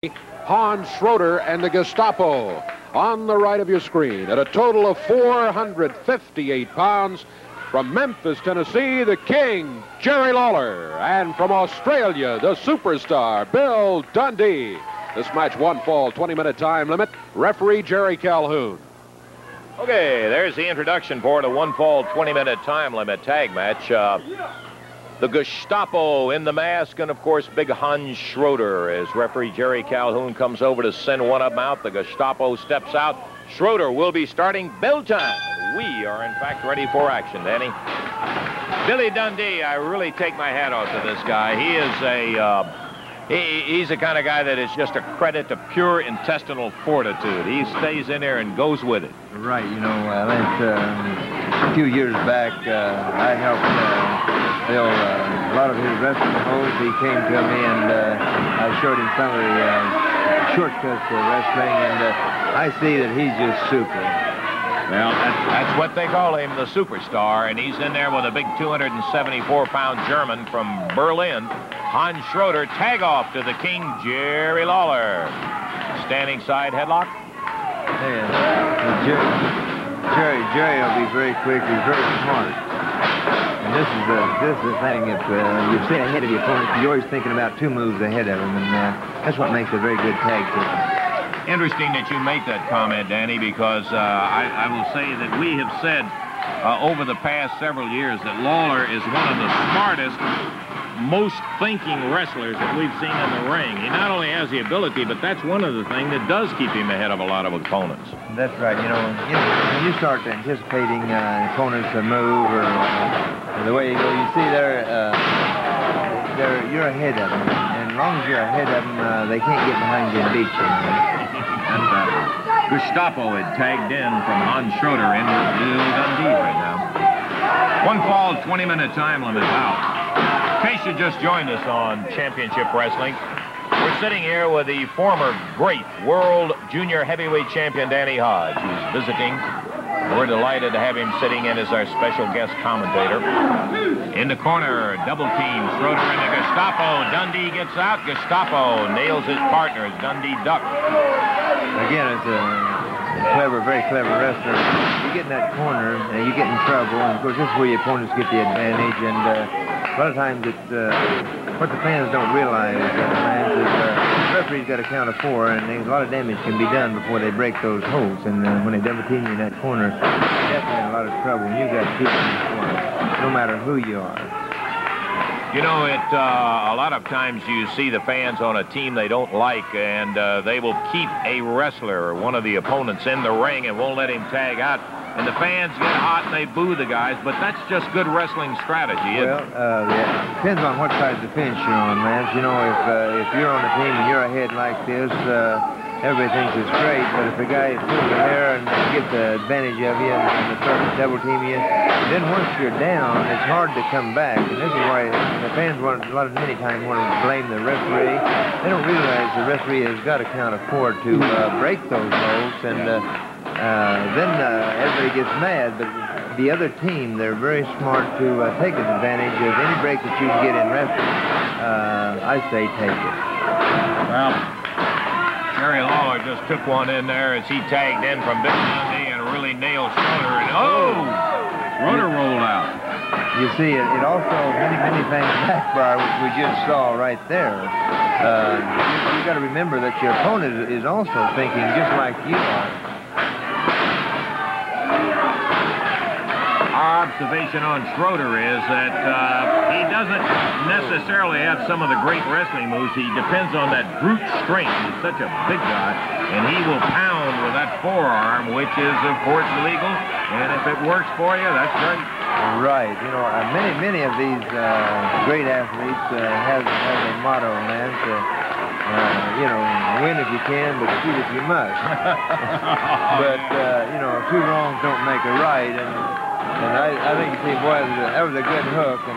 Schroeder and the Gestapo on the right of your screen at a total of 458 pounds. From Memphis, Tennessee, the King, Jerry Lawler, and from Australia, the superstar, Bill Dundee. This match one fall, 20-minute time limit. Referee Jerry Calhoun. Okay, there's the introduction for the one fall, 20-minute time limit tag match. The Gestapo in the mask, and of course, Big Hans Schroeder. As referee Jerry Calhoun comes over to send one of them out, the Gestapo steps out. Schroeder will be starting bell time. We are, in fact, ready for action, Danny. Billy Dundee, I really take my hat off to this guy. He is he's the kind of guy that is just a credit to pure intestinal fortitude. He stays in there and goes with it. Right, you know, a few years back, I helped Bill, a lot of his wrestling moves. He came to me and I showed him some of the shortcuts to wrestling, and I see that he's just super. Well, that's what they call him, the superstar, and he's in there with a big 274-pound German from Berlin, Hans Schroeder. Tag off to the King, Jerry Lawler. Standing side headlock. Hey, Jerry will be very quick. He's very smart. And this is the thing, if you stay ahead of your opponent, you're always thinking about two moves ahead of him, and that's what makes a very good tag team. Interesting that you make that comment, Danny, because I will say that we have said over the past several years that Lawler is one of the smartest, most thinking wrestlers that we've seen in the ring. He not only has the ability, but that's one of the things that does keep him ahead of a lot of opponents. That's right. You know, when you start anticipating opponents' move or the way you go, you see you're ahead of them. And as long as you're ahead of them, they can't get behind you and beat you. Gestapo had tagged in from Hans Schroeder in with Bill Dundee right now. One fall, 20-minute time limit out. In case you just joined us on Championship Wrestling, we're sitting here with the former great world junior heavyweight champion, Danny Hodge. He's visiting. We're delighted to have him sitting in as our special guest commentator. In the corner, double team, Schroeder and the Gestapo. Dundee gets out. Gestapo nails his partner as Dundee ducks. Again, it's a very clever wrestler. You get in that corner, and you get in trouble, and of course, this is where your opponents get the advantage, and a lot of times what the fans don't realize, is the referee's got a count of 4, and a lot of damage can be done before they break those holds, and when they double team you in that corner, you're definitely in a lot of trouble, and you've got people in the corner, no matter who you are. You know, a lot of times you see the fans on a team they don't like, and they will keep a wrestler or one of the opponents in the ring and won't let him tag out. And the fans get hot and they boo the guys, but that's just good wrestling strategy, isn't it? Yeah, it depends on what side of the fence you're on, Lance. You know, if you're on a team and you're ahead like this, everybody thinks it's great, but if a guy pulls your hair and gets the advantage of you and starts to double team you, then once you're down, it's hard to come back. And this is why the fans many times want to blame the referee. They don't realize the referee has got a count of 4 to break those holds, and then everybody gets mad. But the other team, they're very smart to take advantage of any break that you can get in wrestling. I say take it. Well, Jerry Lawler just took one in there as he tagged in from Big Dundee and really nailed Schroeder. And Schroeder rolled out. You see, it also many things backfire, which we just saw right there. You got to remember that your opponent is also thinking just like you are. Our observation on Schroeder is that he doesn't necessarily have some of the great wrestling moves. He depends on that brute strength. He's such a big guy, and he will pound with that forearm, which is, of course, illegal. And if it works for you, that's great. Right. You know, many of these great athletes have a motto, man. You know, win if you can, but shoot if you must. But, you know, 2 wrongs don't make a right, and I think, you see, boy, that was a good hook. And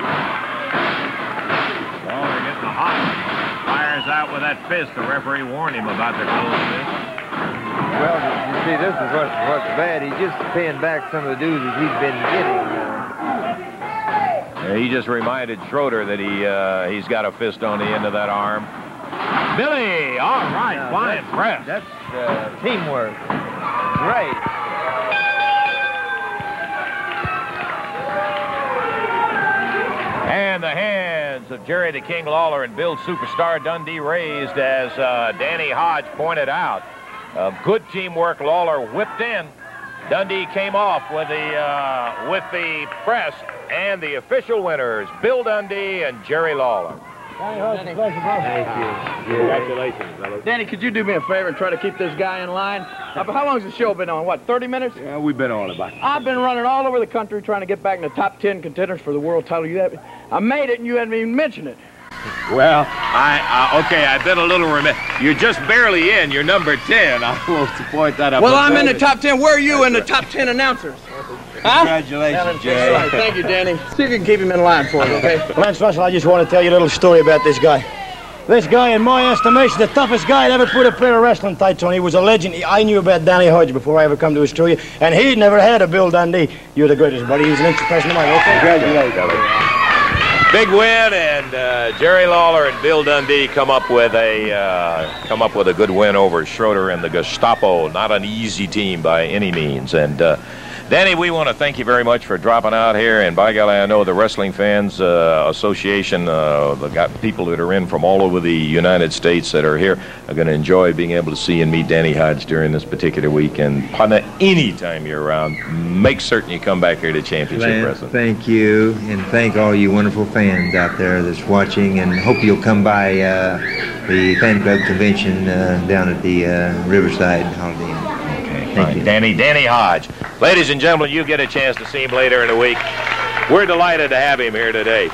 Lawler getting hot. Fires out with that fist. The referee warned him about the close fist. Well, you see, this is what's bad. He's just paying back some of the dues that he's been getting. He just reminded Schroeder that he's got a fist on the end of that arm. Billy, all right, flying press. That's teamwork. Great. And the hands of Jerry the King Lawler and Bill Superstar Dundee raised as Danny Hodge pointed out. Good teamwork. Lawler whipped in. Dundee came off with the press, and the official winners, Bill Dundee and Jerry Lawler. Thank you. Congratulations, fellas. Danny, could you do me a favor and try to keep this guy in line? How long has the show been on? What, 30 minutes? Yeah, we've been on about. I've been running all over the country trying to get back in the top 10 contenders for the world title. I made it, and you hadn't even mentioned it. Well, okay, I've been a little remiss. You're just barely in. You're number 10. I will point that out. Well, I'm in the top 10. Where are you in the top 10 announcers? Huh? Congratulations, Jerry. Right. Thank you, Danny. See if you can keep him in line for me, okay? Lance Russell, I just want to tell you a little story about this guy. This guy, in my estimation, the toughest guy that ever put a pair of wrestling tights on. He was a legend. I knew about Danny Hodge before I ever come to Australia, and he'd never had a Bill Dundee. You're the greatest, buddy. He was an inspiration of mine. Okay? Congratulations. Big win, and Jerry Lawler and Bill Dundee come up with a good win over Schroeder and the Gestapo. Not an easy team by any means. And Danny, we want to thank you very much for dropping out here. And by golly, I know the Wrestling Fans Association, they've got people that are in from all over the United States that are here, are going to enjoy being able to see and meet Danny Hodge during this particular week. And any time you're around, make certain you come back here to Championship Lance, Wrestling. thank you, and thank all you wonderful fans out there that's watching, and hope you'll come by the fan club convention down at the Riverside Holiday Inn. Thank you. Danny Hodge. Ladies and gentlemen, you get a chance to see him later in the week. We're delighted to have him here today.